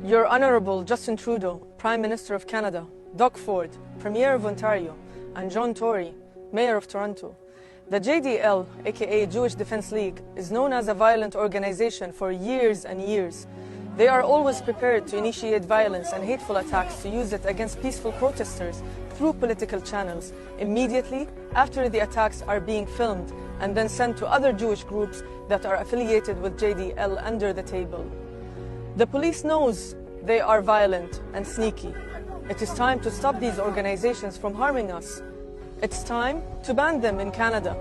Your Honourable Justin Trudeau, Prime Minister of Canada, Doug Ford, Premier of Ontario, and John Tory, Mayor of Toronto. The JDL, aka Jewish Defense League, is known as a violent organization for years and years. They are always prepared to initiate violence and hateful attacks to use it against peaceful protesters through political channels immediately after the attacks are being filmed and then sent to other Jewish groups that are affiliated with JDL under the table. The police knows they are violent and sneaky. It is time to stop these organizations from harming us. It's time to ban them in Canada.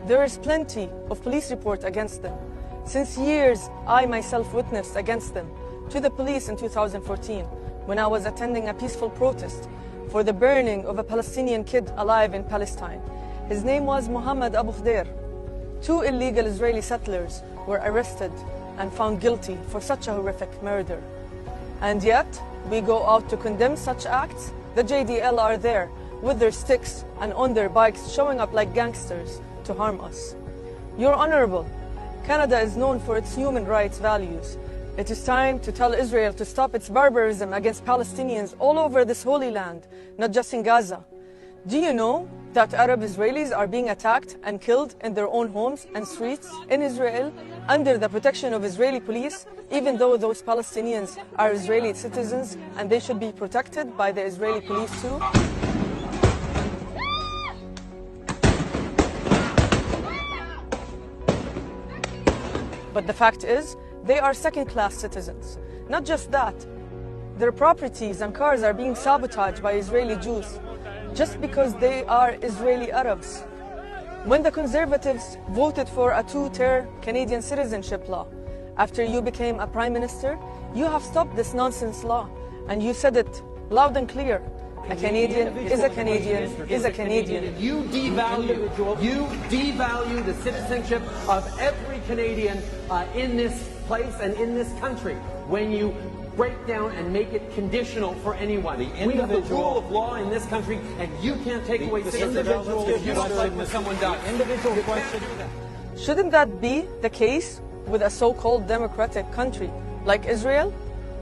There is plenty of police report against them. Since years, I myself witnessed against them to the police in 2014 when I was attending a peaceful protest for the burning of a Palestinian kid alive in Palestine. His name was Mohammed Abu Khdeir. 2 illegal Israeli settlers were arrested and found guilty for such a horrific murder. And yet, we go out to condemn such acts. The JDL are there with their sticks and on their bikes showing up like gangsters to harm us. Your Honourable, Canada is known for its human rights values. It is time to tell Israel to stop its barbarism against Palestinians all over this holy land, not just in Gaza. Do you know that Arab Israelis are being attacked and killed in their own homes and streets in Israel under the protection of Israeli police, even though those Palestinians are Israeli citizens and they should be protected by the Israeli police too? But the fact is, they are second-class citizens. Not just that, their properties and cars are being sabotaged by Israeli Jews just because they are Israeli Arabs. When the Conservatives voted for a 2-tier Canadian citizenship law, after you became a Prime Minister, you have stopped this nonsense law, and you said it loud and clear. A Canadian is a Canadian is a Canadian. You devalue the citizenship of every Canadian in this place and in this country when you break down and make it conditional for anyone. We have the rule of law in this country, and you can't take away citizenship if you don't like what someone does. Individual question. Shouldn't that be the case with a so-called democratic country like Israel?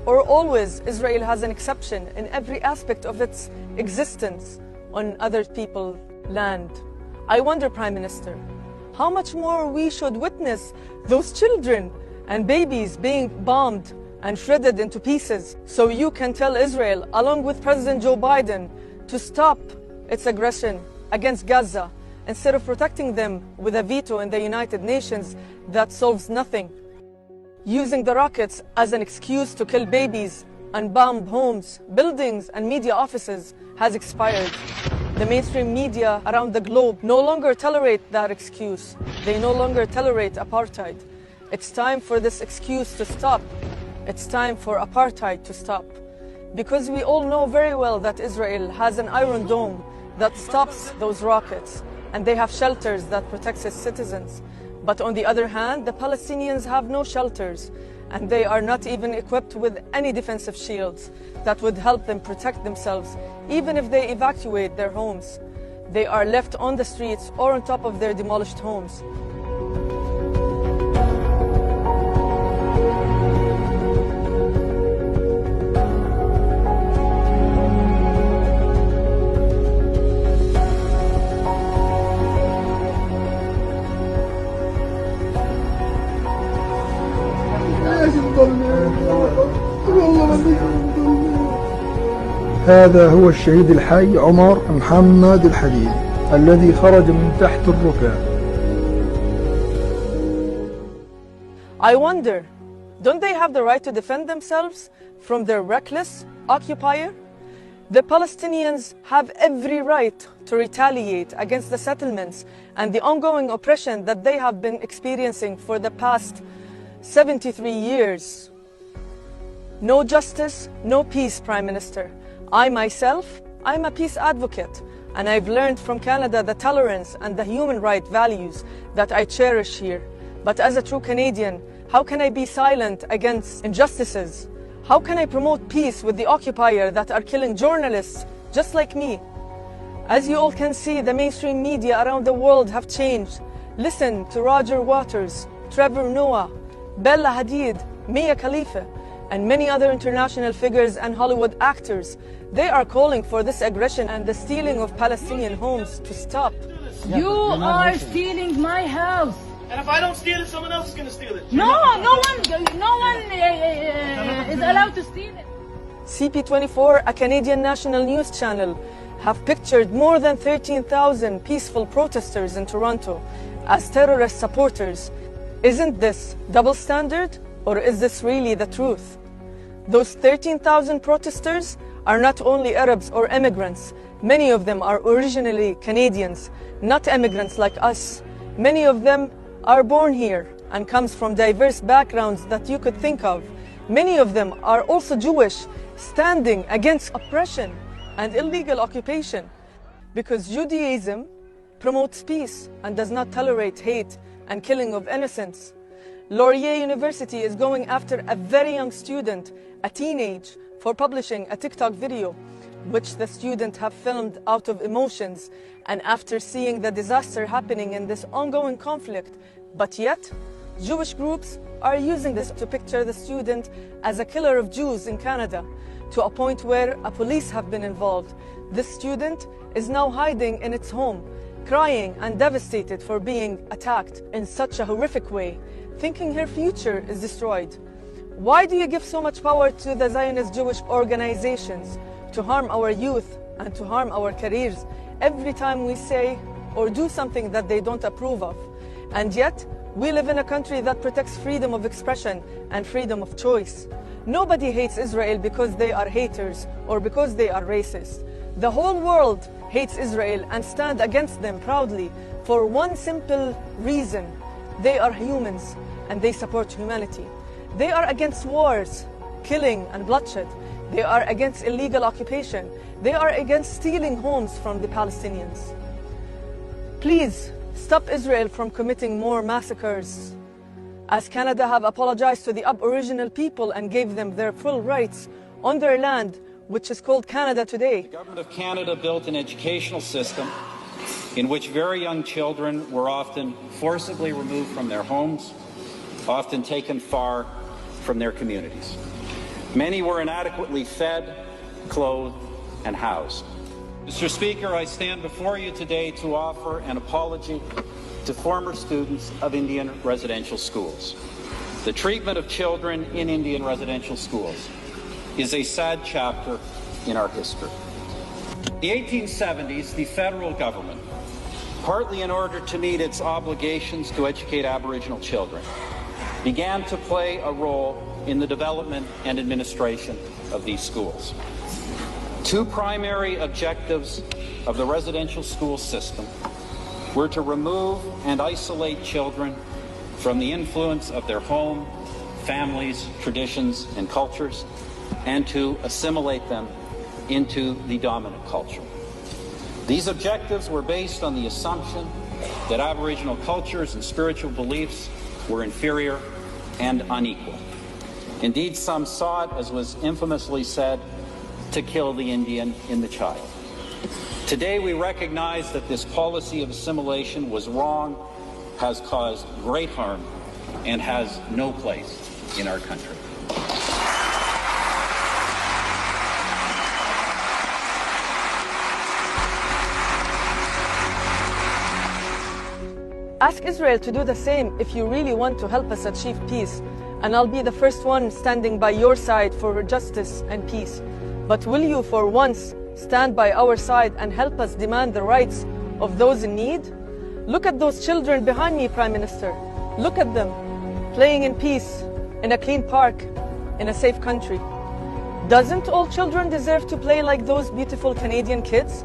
Or always Israel has an exception in every aspect of its existence on other people's land? I wonder, Prime Minister, how much more we should witness those children and babies being bombed and shredded into pieces, so you can tell Israel, along with President Joe Biden, to stop its aggression against Gaza instead of protecting them with a veto in the United Nations that solves nothing. Using the rockets as an excuse to kill babies and bomb homes, buildings, and media offices has expired. The mainstream media around the globe no longer tolerate that excuse. They no longer tolerate apartheid. It's time for this excuse to stop. It's time for apartheid to stop. Because we all know very well that Israel has an iron dome that stops those rockets, and they have shelters that protect its citizens. But on the other hand, the Palestinians have no shelters, and they are not even equipped with any defensive shields that would help them protect themselves, even if they evacuate their homes. They are left on the streets or on top of their demolished homes. هذا هو الشهيد الحي عمر محمد الحديد الذي خرج من تحت الركاب. I wonder, don't they have the right to defend themselves from their reckless occupier? The Palestinians have every right to retaliate against the settlements and the ongoing oppression that they have been experiencing for the past 73 years. No justice, no peace, Prime Minister. I myself, I'm a peace advocate, and I've learned from Canada the tolerance and the human right values that I cherish here. But as a true Canadian, how can I be silent against injustices? How can I promote peace with the occupier that are killing journalists just like me? As you all can see, the mainstream media around the world have changed. Listen to Roger Waters, Trevor Noah, Bella Hadid, Mia Khalifa. and many other international figures and Hollywood actors, they are calling for this aggression and the stealing of Palestinian homes to stop. You are stealing my house. And if I don't steal it, someone else is going to steal it. No one is allowed to steal it. CP24, a Canadian national news channel, have pictured more than 13,000 peaceful protesters in Toronto as terrorist supporters. Isn't this double standard, or is this really the truth? Those 13,000 protesters are not only Arabs or immigrants. Many of them are originally Canadians, not immigrants like us. Many of them are born here and comes from diverse backgrounds that you could think of. Many of them are also Jewish, standing against oppression and illegal occupation, because Judaism promotes peace and does not tolerate hate and killing of innocents. Laurier University is going after a very young student, a teenage, for publishing a TikTok video, which the student have filmed out of emotions and after seeing the disaster happening in this ongoing conflict. But yet, Jewish groups are using this to picture the student as a killer of Jews in Canada, to a point where a police have been involved. This student is now hiding in its home, crying and devastated for being attacked in such a horrific way, thinking her future is destroyed. Why do you give so much power to the Zionist Jewish organizations to harm our youth and to harm our careers every time we say or do something that they don't approve of? And yet, we live in a country that protects freedom of expression and freedom of choice. Nobody hates Israel because they are haters or because they are racist. The whole world hates Israel and stand against them proudly for one simple reason. They are humans and they support humanity. They are against wars, killing and bloodshed. They are against illegal occupation. They are against stealing homes from the Palestinians. Please stop Israel from committing more massacres. As Canada have apologized to the Aboriginal people and gave them their full rights on their land, which is called Canada today. The Government of Canada built an educational system in which very young children were often forcibly removed from their homes, often taken far from their communities. Many were inadequately fed, clothed, and housed. Mr. Speaker, I stand before you today to offer an apology to former students of Indian residential schools. The treatment of children in Indian residential schools is a sad chapter in our history. In the 1870s, the federal government, partly in order to meet its obligations to educate Aboriginal children, began to play a role in the development and administration of these schools. Two primary objectives of the residential school system were to remove and isolate children from the influence of their home, families, traditions, and cultures, and to assimilate them into the dominant culture. These objectives were based on the assumption that Aboriginal cultures and spiritual beliefs were inferior and unequal. Indeed, some saw it, as was infamously said, to kill the Indian in the child. Today, we recognize that this policy of assimilation was wrong, has caused great harm, and has no place in our country. Ask Israel to do the same if you really want to help us achieve peace, and I'll be the first one standing by your side for justice and peace. But will you, for once, stand by our side and help us demand the rights of those in need? Look at those children behind me, Prime Minister. Look at them, playing in peace, in a clean park, in a safe country. Doesn't all children deserve to play like those beautiful Canadian kids?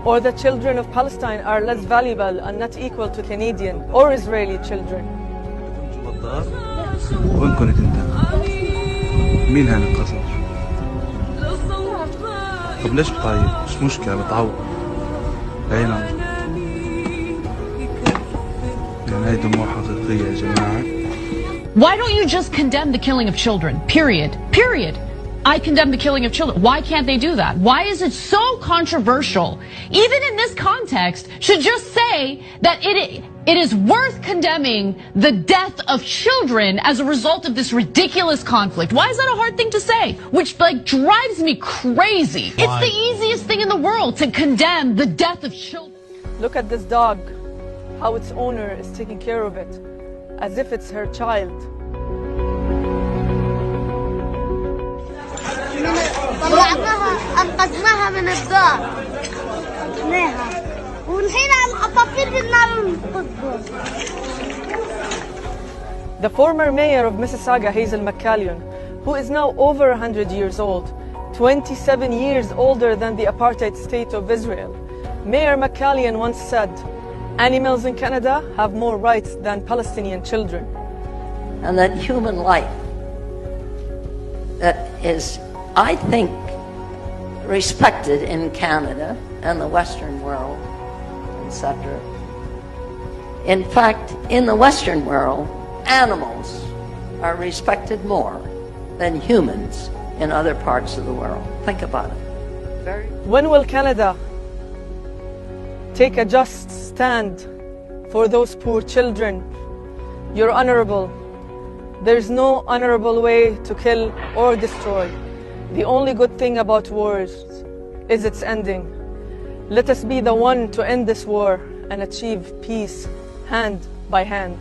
Or the children of Palestine are less valuable and not equal to Canadian or Israeli children? وين كنت انت؟ مين هاني القصر؟ طب ليش بتعيط؟ مش مشكلة بتعوض. اي نعم. يعني هاي دموع حقيقية يا جماعة. Why don't you just condemn the killing of children? Period. Period. I condemn the killing of children. Why can't they do that? Why is it so controversial, even in this context, should just say that It is worth condemning the death of children as a result of this ridiculous conflict. Why is that a hard thing to say? Which drives me crazy. Why? It's the easiest thing in the world to condemn the death of children. Look at this dog, how its owner is taking care of it, as if it's her child. طلعناها أنقذناها من الدار أنقذناها والحين العصافير بالنار ننقذهم. The former mayor of Mississauga, Hazel McCallion, who is now over 100 years old, 27 years older than the apartheid state of Israel. Mayor McCallion once said, "Animals in Canada have more rights than Palestinian children." And that human life that is, I think, respected in Canada and the Western world, etc. In fact, in the Western world, animals are respected more than humans in other parts of the world. Think about it. When will Canada take a just stand for those poor children? You're honorable. There's no honorable way to kill or destroy. The only good thing about wars is its ending. Let us be the one to end this war and achieve peace hand by hand.